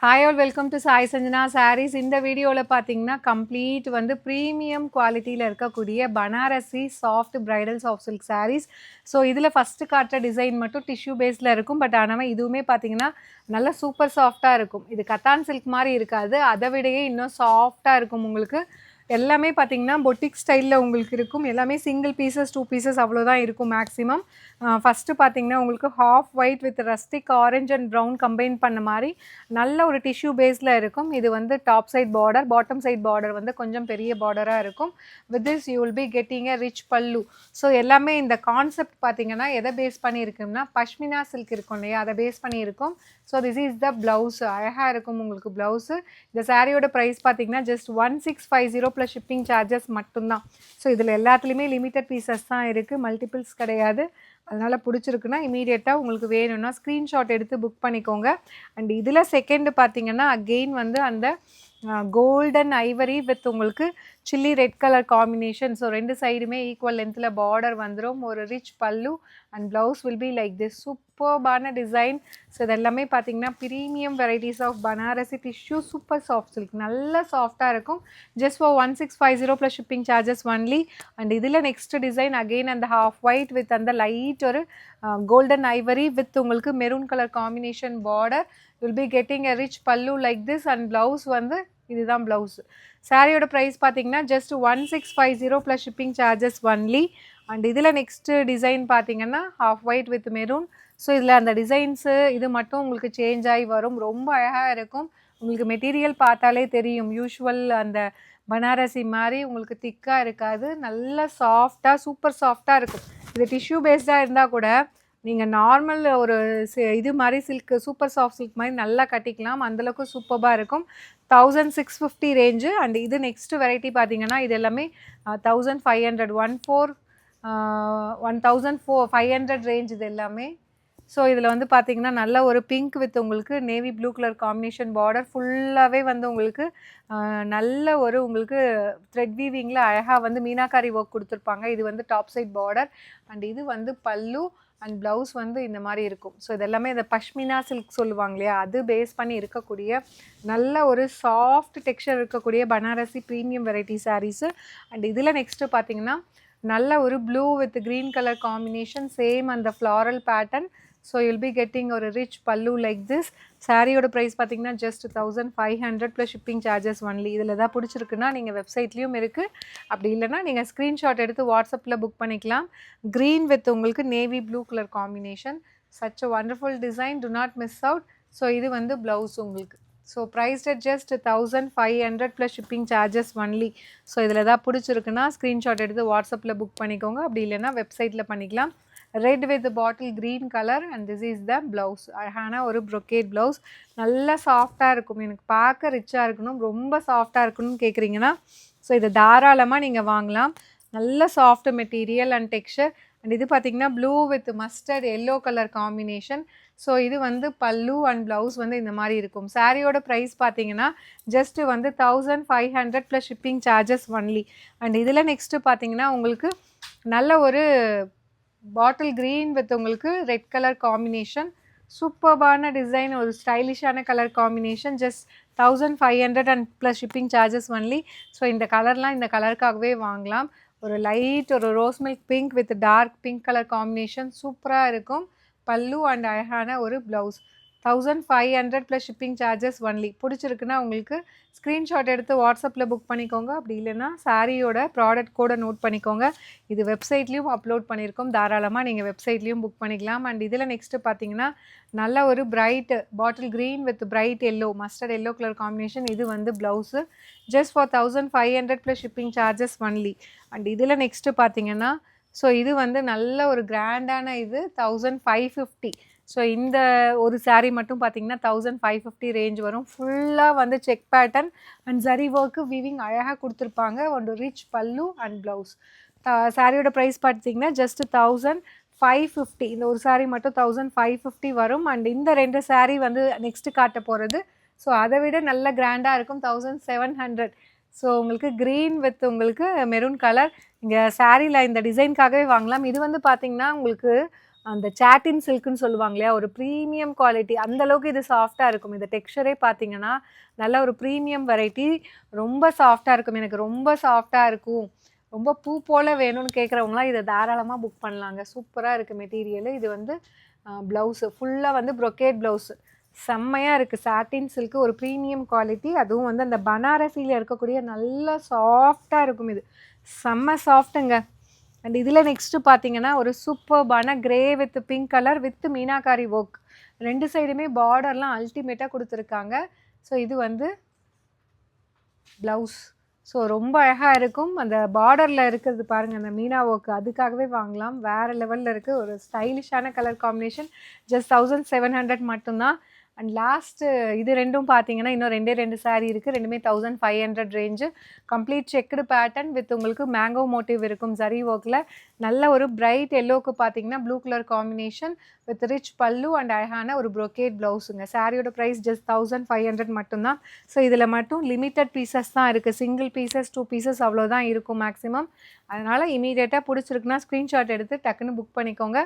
Hi all, welcome to Sai Sanjana Sarees. இந்த வீடியோல பார்த்தீங்கன்னா கம்ப்ளீட் வந்து ப்ரீமியம் குவாலிட்டியில் இருக்கக்கூடிய Banarasi soft bridal soft silk sarees. So இதில் ஃபஸ்ட்டு காட்டுற டிசைன் மட்டும் டிஷ்யூ பேஸில் இருக்கும். பட் ஆனால் இதுவுமே பார்த்தீங்கன்னா நல்லா சூப்பர் சாஃப்டாக இருக்கும். இது கத்தான் சில்க் மாதிரி இருக்காது, அதை விடையே இன்னும் சாஃப்டாக இருக்கும். உங்களுக்கு எல்லாமே பார்த்தீங்கன்னா பொட்டிக் ஸ்டைலில் உங்களுக்கு இருக்கும். எல்லாமே சிங்கிள் பீசஸ் 2 பீசஸ் அவ்வளோதான் இருக்கும் மேக்ஸிமம். ஃபஸ்ட்டு பார்த்தீங்கன்னா உங்களுக்கு half white with rustic orange and brown combine பண்ண மாதிரி நல்ல ஒரு டிஷ்யூ பேஸில் இருக்கும். இது வந்து top side border, bottom side border வந்து கொஞ்சம் பெரிய பார்டராக இருக்கும். With this you will be getting a rich pallu. So எல்லாமே இந்த கான்செப்ட் பார்த்தீங்கன்னா எதை பேஸ் பண்ணி இருக்குன்னா பஷ்மினா சில்க் இருக்கும் இல்லையா, அதை பேஸ் பண்ணி இருக்கும். So this is the blouse. அழகாக இருக்கும் உங்களுக்கு ப்ளவுஸு. இந்த சாரியோட ப்ரைஸ் பார்த்தீங்கன்னா ஜஸ்ட் 1650 ப்ளஸ் ஷிப்பிங் சார்ஜஸ் மட்டும்தான். ஸோ இதில் எல்லாத்துலேயுமே லிமிட்டட் பீசஸ் தான் இருக்குது, மல்டிபிள்ஸ் கிடையாது. அதனால் பிடிச்சிருக்குன்னா இமீடியட்டாக உங்களுக்கு வேணும்னா ஸ்க்ரீன்ஷாட் எடுத்து புக் பண்ணிக்கோங்க. அண்ட் இதில் செகண்டு பார்த்தீங்கன்னா அகெயின் வந்து அந்த கோல்டன் ஐவரி வித் உங்களுக்கு chilli red colour combination. So ரெண்டு சைடுமே ஈக்குவல் லென்த்தில் பார்டர் வந்துடும். ஒரு rich pallu and blouse will be like this. சூப்பர்பான டிசைன். ஸோ இதெல்லாமே பார்த்தீங்கன்னா premium varieties of Banarasi tissue super soft silk, நல்ல சாஃப்டாக இருக்கும். Just for 1650 plus shipping charges only. And இதில் நெக்ஸ்ட் டிசைன் அகெயின் அந்த ஹாஃப் ஒயிட் வித் அந்த லைட் ஒரு கோல்டன் ஐவரி வித் உங்களுக்கு maroon colour combination border. Will be getting a rich pallu like this and blouse வந்து இதுதான் ப்ளவுஸ். சாரியோட price பார்த்தீங்கன்னா just 1650 plus shipping charges only. And இதில் next design பார்த்தீங்கன்னா half white with maroon. So இதில் அந்த designs இது மட்டும் உங்களுக்கு சேஞ்ச் ஆகி வரும். ரொம்ப அழகாக இருக்கும். உங்களுக்கு மெட்டீரியல் பார்த்தாலே தெரியும், யூஷுவல் அந்த பனாரசி மாதிரி உங்களுக்கு திக்காக இருக்காது, நல்ல சாஃப்டாக சூப்பர் சாஃப்டாக இருக்கும். இது டிஷ்யூ பேஸ்டாக இருந்தால் கூட நீங்கள் நார்மல் ஒரு இது மாதிரி சில்க் சூப்பர் சாஃப்ட் சில்க் மாதிரி நல்லா கட்டிக்கலாம். அந்தளவுக்கு சூப்பராக இருக்கும். 1650 ரேஞ்சு. அண்ட் இது நெக்ஸ்ட்டு வெரைட்டி பார்த்தீங்கன்னா இது எல்லாமே 1500 1500 ரேஞ்ச் இது எல்லாமே. ஸோ இதில் வந்து பார்த்தீங்கன்னா நல்ல ஒரு பிங்க் வித் உங்களுக்கு navy blue colour combination border ஃபுல்லாகவே வந்து உங்களுக்கு நல்ல ஒரு உங்களுக்கு த்ரெட் வீவிங்கில் அழகாக வந்து மீனாக்காரி ஒர்க் கொடுத்துருப்பாங்க. இது வந்து டாப் சைட் பார்டர் அண்ட் இது வந்து பல்லு அண்ட் ப்ளவுஸ் வந்து இந்த மாதிரி இருக்கும். ஸோ இதெல்லாமே இந்த பஷ்மினா சில்க் சொல்லுவாங்க இல்லையா, அது பேஸ் பண்ணி இருக்கக்கூடிய நல்ல ஒரு சாஃப்ட் டெக்ஸ்சர் இருக்கக்கூடிய Banarasi premium variety saris. And இதில் நெக்ஸ்ட்டு பார்த்தீங்கன்னா நல்ல ஒரு blue with green colour combination, same அந்த floral pattern. So you'll be getting ஒரு ரிச் பல்லு லைக் திஸ். சாரியோட ப்ரைஸ் பார்த்தீங்கன்னா just 1500 plus shipping charges only. இதில் எதாவது பிடிச்சிருக்குன்னா நீங்கள் வெப்சைட்லேயும் இருக்குது, அப்படி இல்லைனா நீங்கள் ஸ்க்ரீன்ஷாட் எடுத்து வாட்ஸ்அப்பில் புக் பண்ணிக்கலாம். க்ரீன் வித் உங்களுக்கு navy blue colour combination, such a wonderful design, to not miss out. So இது வந்து ப்ளவுஸ் உங்களுக்கு. So prized at just 1500 plus shipping charges only. So இதில் எதாவது பிடிச்சிருக்குன்னா ஸ்க்ரீன்ஷாட் எடுத்து வாட்ஸ்அப்பில் புக் பண்ணிக்கோங்க, அப்படி இல்லைனா வெப்சைட்டில் பண்ணிக்கலாம். Red with bottle green colour and this is the blouse. அழகான ஒரு ப்ரொக்கேட் ப்ளவுஸ், நல்லா சாஃப்டாக இருக்கும். எனக்கு பார்க்க ரிச்சாக இருக்கணும், ரொம்ப சாஃப்டாக இருக்கணும்னு கேட்குறீங்கன்னா ஸோ இதை தாராளமாக நீங்கள் வாங்கலாம். நல்ல soft material and texture. And இது பார்த்திங்கன்னா blue with mustard yellow colour combination. So இது வந்து பல்லு அண்ட் ப்ளவுஸ் வந்து இந்த மாதிரி இருக்கும். சாரியோட ப்ரைஸ் பார்த்தீங்கன்னா ஜஸ்ட்டு வந்து 1500 plus shipping charges only. And இதில் நெக்ஸ்ட்டு பார்த்தீங்கன்னா உங்களுக்கு நல்ல ஒரு பாட்டில் க்ரீன் வித் உங்களுக்கு ரெட் கலர் காம்பினேஷன், சூப்பர்பான டிசைன், ஒரு ஸ்டைலிஷான colour combination. Just 1500 and plus shipping charges only. So இந்த கலர்லாம் இந்த கலருக்காகவே வாங்கலாம். ஒரு லைட் ஒரு rose milk pink with dark pink colour combination சூப்பராக இருக்கும். பல்லு அண்ட் அழகான ஒரு blouse. 1500 plus shipping charges only. பிடிச்சிருக்குன்னா உங்களுக்கு ஸ்க்ரீன்ஷாட் எடுத்து வாட்ஸ்அப்பில் புக் பண்ணிக்கோங்க, அப்படி இல்லைன்னா சாரியோட ப்ராடக்ட் கோடை நோட் பண்ணிக்கோங்க. இது வெப்சைட்லேயும் அப்லோட் பண்ணியிருக்கோம், தாராளமாக நீங்கள் வெப்சைட்லேயும் புக் பண்ணிக்கலாம். அண்ட் இதில் நெக்ஸ்ட்டு பார்த்தீங்கன்னா நல்ல ஒரு bright bottle green with bright yellow mustard yellow colour combination. இது வந்து blouse. Just for 1500 plus shipping charges only. And இதில் நெக்ஸ்ட்டு பார்த்தீங்கன்னா ஸோ இது வந்து நல்ல ஒரு கிராண்டான இது 1550. ஸோ இந்த ஒரு சாரீ மட்டும் பார்த்தீங்கன்னா 1550 ரேஞ்ச் வரும். ஃபுல்லாக வந்து check pattern and zari work weaving அழகாக கொடுத்துருப்பாங்க. ஒரு ரிச் பல்லு அண்ட் ப்ளவுஸ். சாரியோட ப்ரைஸ் பார்த்தீங்கன்னா ஜஸ்ட் 1550. இந்த ஒரு சாரீ மட்டும் 1550 வரும். அண்ட் இந்த ரெண்டு சாரீ வந்து நெக்ஸ்ட்டு காட்ட போகிறது. ஸோ அதை விட நல்ல கிராண்டாக இருக்கும், 1700. ஸோ உங்களுக்கு க்ரீன் வித் உங்களுக்கு மெரூன் கலர். இங்கே சாரியில் இந்த டிசைனுக்காகவே வாங்கலாம். இது வந்து பார்த்திங்கன்னா உங்களுக்கு அந்த சாட்டின் சில்க்குன்னு சொல்லுவாங்க இல்லையா, ஒரு ப்ரீமியம் குவாலிட்டி. அந்த அளவுக்கு இது சாஃப்ட்டா இருக்கும். இந்த டெக்ஸ்சரே பார்த்தீங்கன்னா, நல்ல ஒரு ப்ரீமியம் வெரைட்டி. ரொம்ப சாஃப்ட்டா இருக்கும். எனக்கு ரொம்ப சாஃப்ட்டா இருக்கும், ரொம்ப பூ போல வேணும்னு கேட்குறவங்களாம் இத தாராளமா புக் பண்ணலாங்க. சூப்பரா இருக்கு மெட்டீரியலு. இது வந்து ப்ளவுஸு ஃபுல்லா வந்து ப்ரொகேட் ப்ளவுஸு. செம்மையா இருக்கு. சாட்டின் சில்க் ஒரு ப்ரீமியம் குவாலிட்டி. அதுவும் வந்து அந்த பனாரஸில இருக்கக்கூடிய நல்ல சாஃப்ட்டா இருக்கும் இது. செம்ம சாஃப்ட்டுங்க. அண்ட் இதில நெக்ஸ்ட்டு பார்த்தீங்கன்னா, ஒரு சூப்பர்பான grey with pink colour with meenakari work. 2 சைடுமே பார்டர்லாம் அல்டிமேட்டா குடுத்துருக்காங்க. ஸோ இது வந்து ப்ளவுஸ். ஸோ ரொம்ப அழகா இருக்கும். அந்த பார்டர்ல இருக்கிறது பாருங்க, அந்த மீனா ஒர்க் அதுக்காகவே வாங்கலாம். வேற லெவல்ல இருக்கு. ஒரு ஸ்டைலிஷான கலர் காம்பினேஷன். ஜஸ்ட் 1700 மட்டும் தான். அண்ட் லாஸ்ட்டு இது 2ம் பார்த்தீங்கன்னா, இன்னும் 2 சாரீ இருக்கு. 2மே 1500 range. Complete checked pattern with உங்களுக்கு மேங்கோ மோட்டிவ் இருக்கும் ஜரி ஒர்க்ல. நல்ல ஒரு பிரைட் எல்லோக்கு பார்த்தீங்கன்னா, blue colour combination with rich pallu and அழகான ஒரு ப்ரொகேட் ப்ளவுஸுங்க. சாரியோட ப்ரைஸ் ஜஸ்ட் 1500 மட்டும் தான். ஸோ இதில மட்டும் லிமிட்டட் பீசஸ் தான் இருக்கு. சிங்கிள் பீசஸ், 2 பீசஸ் அவ்வளோதான் இருக்கும் மேக்ஸிமம். அதனால இம்மீடியட்டா புடிச்சிருக்குன்னா ஸ்க்ரீன்ஷாட் எடுத்து டக்குன்னு புக் பண்ணிக்கோங்க.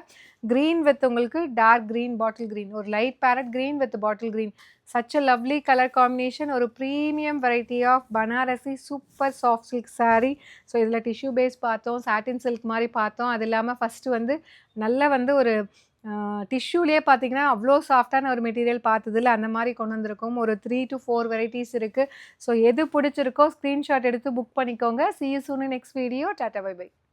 கிரீன் வித் உங்களுக்கு டார்க் கிரீன், பாட்டில் கிரீன். ஒரு light parrot green with bottle green. Such a lovely colour combination. ஒரு premium variety of Banarasi super soft silk sari. So இதில டிஷ்யூ பேஸ் பார்த்தோம், சாட்டின் சில்க் மாரி பார்த்தோம். அது இல்லாம ஃபர்ஸ்ட்டு வந்து நல்ல வந்து ஒரு டிஷ்யூலயே பார்த்தீங்கன்னா, அவ்ளோ சாஃப்ட்டான ஒரு மெட்டீரியல் பார்த்ததில்ல. அந்த மாரி கொண்டு வந்திருக்கோம். ஒரு 3 to 4 வெரைட்டீஸ் இருக்கு. ஸோ எது புடிச்சிருக்கோ ஸ்க்ரீன்ஷாட் எடுத்து புக் பண்ணிக்கோங்க. See you soon in next video. Tata bye by.